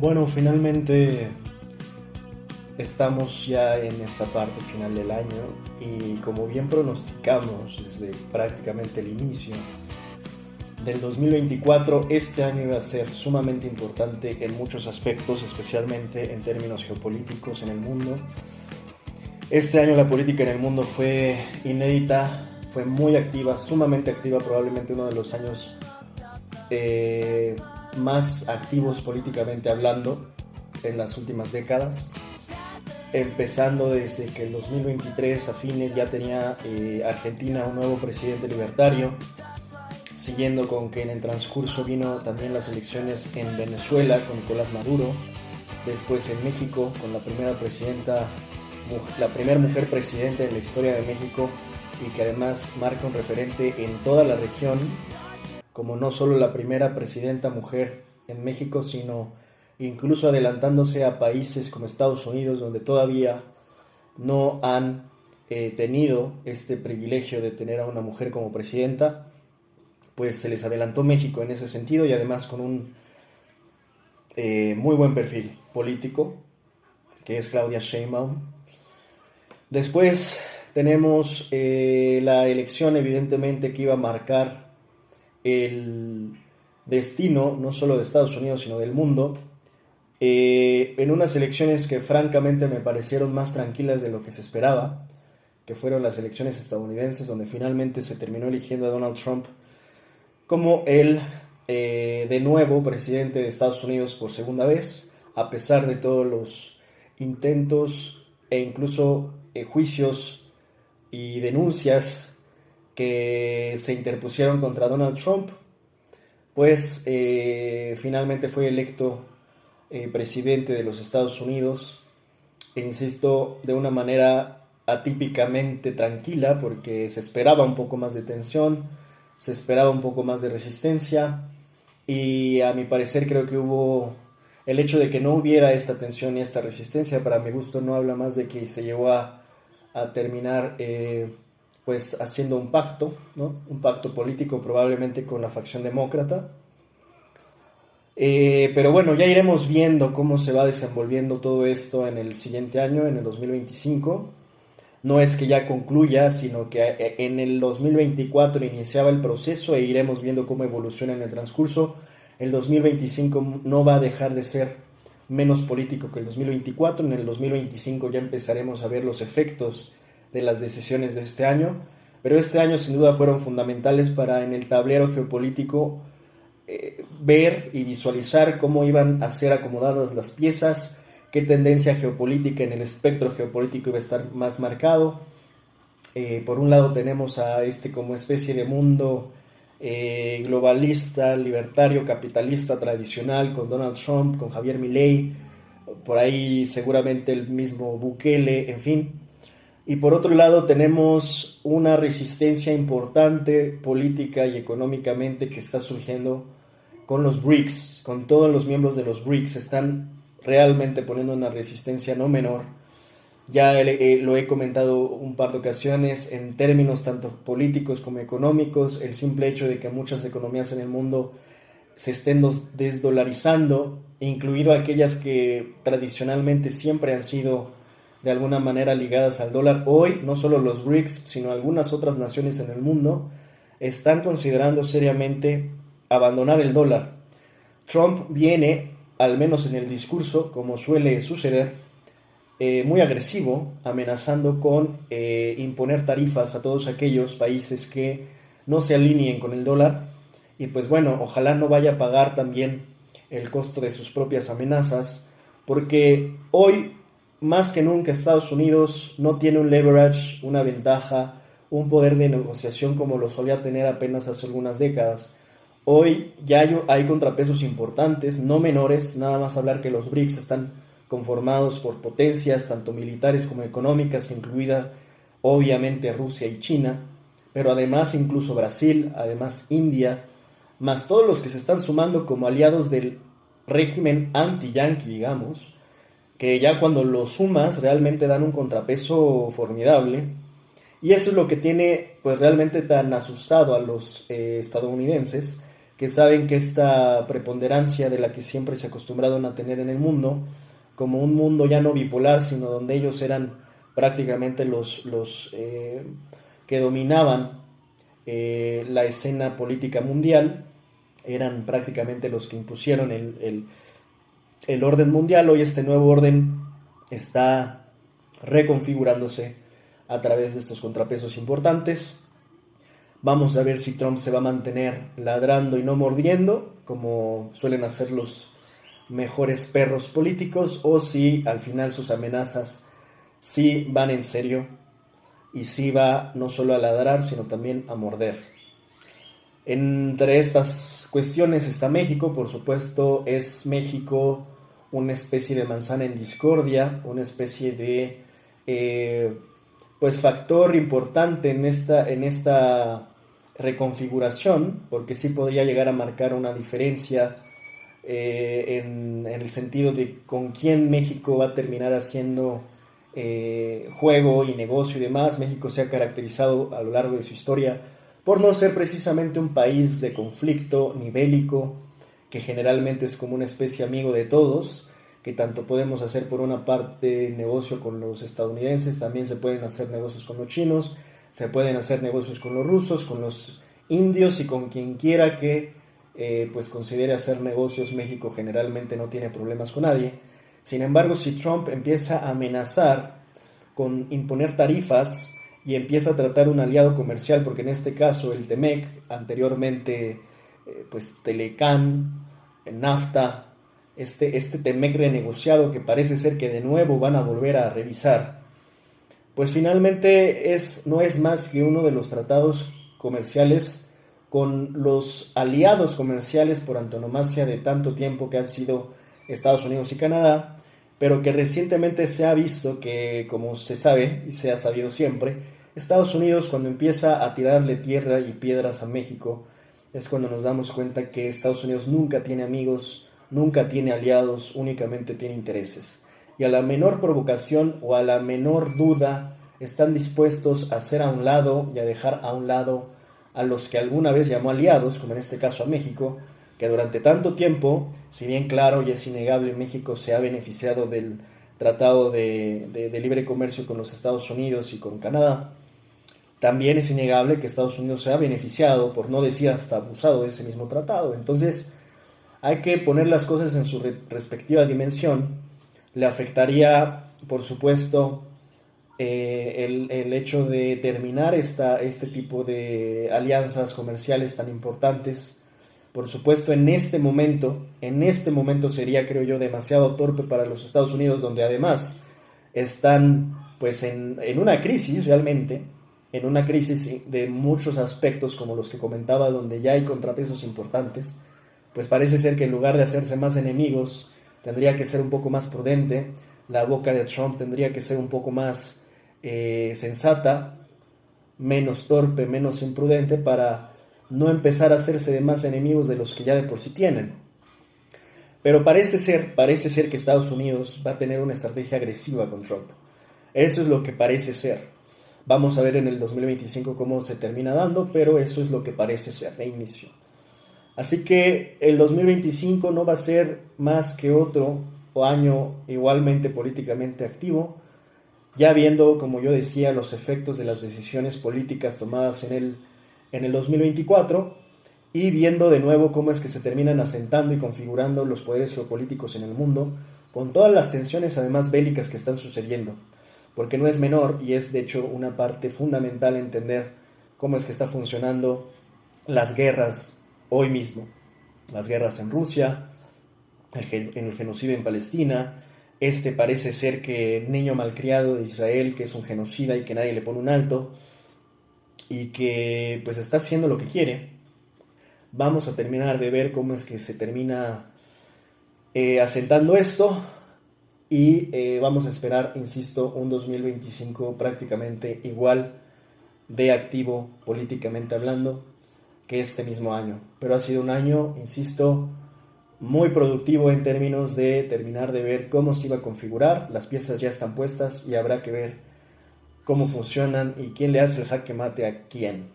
Bueno, finalmente estamos ya en esta parte final del año y como bien pronosticamos desde prácticamente el inicio del 2024, este año iba a ser sumamente importante en muchos aspectos, especialmente en términos geopolíticos en el mundo. Este año la política en el mundo fue inédita, fue muy activa, sumamente activa, probablemente uno de los años más activos políticamente hablando en las últimas décadas, empezando desde que el 2023 a fines ya tenía Argentina un nuevo presidente libertario, siguiendo con que en el transcurso vino también las elecciones en Venezuela con Nicolás Maduro, después en México con la primera mujer presidenta en la historia de México y que además marca un referente en toda la región, como no solo la primera presidenta mujer en México, sino incluso adelantándose a países como Estados Unidos, donde todavía no han tenido este privilegio de tener a una mujer como presidenta. Pues se les adelantó México en ese sentido y además con un muy buen perfil político, que es Claudia Sheinbaum. Después tenemos la elección evidentemente que iba a marcar el destino no solo de Estados Unidos sino del mundo, en unas elecciones que francamente me parecieron más tranquilas de lo que se esperaba, que fueron las elecciones estadounidenses, donde finalmente se terminó eligiendo a Donald Trump como el de nuevo presidente de Estados Unidos por segunda vez, a pesar de todos los intentos e incluso juicios y denuncias que se interpusieron contra Donald Trump. Pues finalmente fue electo presidente de los Estados Unidos, e insisto, de una manera atípicamente tranquila, porque se esperaba un poco más de tensión, se esperaba un poco más de resistencia, y a mi parecer creo que hubo el hecho de que no hubiera esta tensión y esta resistencia, para mi gusto no habla más de que se llegó a terminar pues haciendo un pacto, ¿no? Un pacto político probablemente con la facción demócrata. Pero bueno, ya iremos viendo cómo se va desenvolviendo todo esto en el siguiente año, en el 2025. No es que ya concluya, sino que en el 2024 iniciaba el proceso e iremos viendo cómo evoluciona en el transcurso. El 2025 no va a dejar de ser menos político que el 2024. En el 2025 ya empezaremos a ver los efectos de las decisiones de este año. Pero este año sin duda fueron fundamentales para en el tablero geopolítico ver y visualizar cómo iban a ser acomodadas las piezas, qué tendencia geopolítica en el espectro geopolítico iba a estar más marcado. Por un lado tenemos a este como especie de mundo globalista, libertario, capitalista tradicional con Donald Trump, con Javier Milei, por ahí seguramente el mismo Bukele, en fin. Y por otro lado tenemos una resistencia importante política y económicamente que está surgiendo con los BRICS, con todos los miembros de los BRICS, están realmente poniendo una resistencia no menor. Ya lo he comentado un par de ocasiones en términos tanto políticos como económicos, el simple hecho de que muchas economías en el mundo se estén desdolarizando, incluido aquellas que tradicionalmente siempre han sido de alguna manera ligadas al dólar. Hoy no solo los BRICS, sino algunas otras naciones en el mundo están considerando seriamente abandonar el dólar. Trump viene, al menos en el discurso, como suele suceder, muy agresivo, amenazando con imponer tarifas a todos aquellos países que no se alineen con el dólar. Y pues bueno, ojalá no vaya a pagar también el costo de sus propias amenazas, porque hoy, más que nunca, Estados Unidos no tiene un leverage, una ventaja, un poder de negociación como lo solía tener apenas hace algunas décadas. Hoy ya hay contrapesos importantes, no menores, nada más hablar que los BRICS están conformados por potencias tanto militares como económicas, incluida obviamente Rusia y China, pero además incluso Brasil, además India, más todos los que se están sumando como aliados del régimen anti-yanqui, digamos, que ya cuando los sumas realmente dan un contrapeso formidable. Y eso es lo que tiene pues realmente tan asustado a los estadounidenses, que saben que esta preponderancia de la que siempre se acostumbraron a tener en el mundo, como un mundo ya no bipolar, sino donde ellos eran prácticamente los que dominaban la escena política mundial, eran prácticamente los que impusieron el orden mundial. Hoy este nuevo orden está reconfigurándose a través de estos contrapesos importantes. Vamos a ver si Trump se va a mantener ladrando y no mordiendo, como suelen hacer los mejores perros políticos, o si al final sus amenazas sí van en serio y sí va no solo a ladrar, sino también a morder. Entre estas cuestiones está México. Por supuesto, es México una especie de manzana en discordia, una especie de pues factor importante en esta reconfiguración, porque sí podría llegar a marcar una diferencia en el sentido de con quién México va a terminar haciendo juego y negocio y demás. México se ha caracterizado a lo largo de su historia por no ser precisamente un país de conflicto ni bélico, que generalmente es como una especie amigo de todos, que tanto podemos hacer por una parte negocio con los estadounidenses, también se pueden hacer negocios con los chinos, se pueden hacer negocios con los rusos, con los indios y con quien quiera que pues considere hacer negocios. México generalmente no tiene problemas con nadie. Sin embargo, si Trump empieza a amenazar con imponer tarifas y empieza a tratar un aliado comercial, porque en este caso el TEMEC, anteriormente pues Telecán, NAFTA, este TEMEC renegociado que parece ser que de nuevo van a volver a revisar, pues finalmente no es más que uno de los tratados comerciales con los aliados comerciales por antonomasia de tanto tiempo que han sido Estados Unidos y Canadá, pero que recientemente se ha visto que, como se sabe y se ha sabido siempre, Estados Unidos, cuando empieza a tirarle tierra y piedras a México, es cuando nos damos cuenta que Estados Unidos nunca tiene amigos, nunca tiene aliados, únicamente tiene intereses. Y a la menor provocación o a la menor duda están dispuestos a hacer a un lado y a dejar a un lado a los que alguna vez llamó aliados, como en este caso a México, que durante tanto tiempo, si bien claro y es innegable, México se ha beneficiado del tratado de libre comercio con los Estados Unidos y con Canadá, también es innegable que Estados Unidos se ha beneficiado, por no decir hasta abusado de ese mismo tratado. Entonces hay que poner las cosas en su respectiva dimensión. Le afectaría, por supuesto, el hecho de terminar este tipo de alianzas comerciales tan importantes. Por supuesto, en este momento sería, creo yo, demasiado torpe para los Estados Unidos, donde además están pues en una crisis realmente, en una crisis de muchos aspectos como los que comentaba, donde ya hay contrapesos importantes. Pues parece ser que en lugar de hacerse más enemigos, tendría que ser un poco más prudente. La boca de Trump tendría que ser un poco más sensata, menos torpe, menos imprudente, para no empezar a hacerse de más enemigos de los que ya de por sí tienen. Pero parece ser que Estados Unidos va a tener una estrategia agresiva con Trump. Eso es lo que parece ser. Vamos a ver en el 2025 cómo se termina dando, pero eso es lo que parece ser de inicio. Así que el 2025 no va a ser más que otro año igualmente políticamente activo, ya viendo, como yo decía, los efectos de las decisiones políticas tomadas en el 2024 y viendo de nuevo cómo es que se terminan asentando y configurando los poderes geopolíticos en el mundo, con todas las tensiones además bélicas que están sucediendo, porque no es menor y es de hecho una parte fundamental entender cómo es que está funcionando las guerras hoy mismo, las guerras en Rusia, en el genocidio en Palestina. Parece ser que niño malcriado de Israel, que es un genocida y que nadie le pone un alto, y que pues está haciendo lo que quiere. Vamos a terminar de ver cómo es que se termina asentando esto, y vamos a esperar, insisto, un 2025 prácticamente igual de activo políticamente hablando que este mismo año. Pero ha sido un año, insisto, muy productivo en términos de terminar de ver cómo se iba a configurar. Las piezas ya están puestas y habrá que ver cómo funcionan y quién le hace el jaque mate a quién.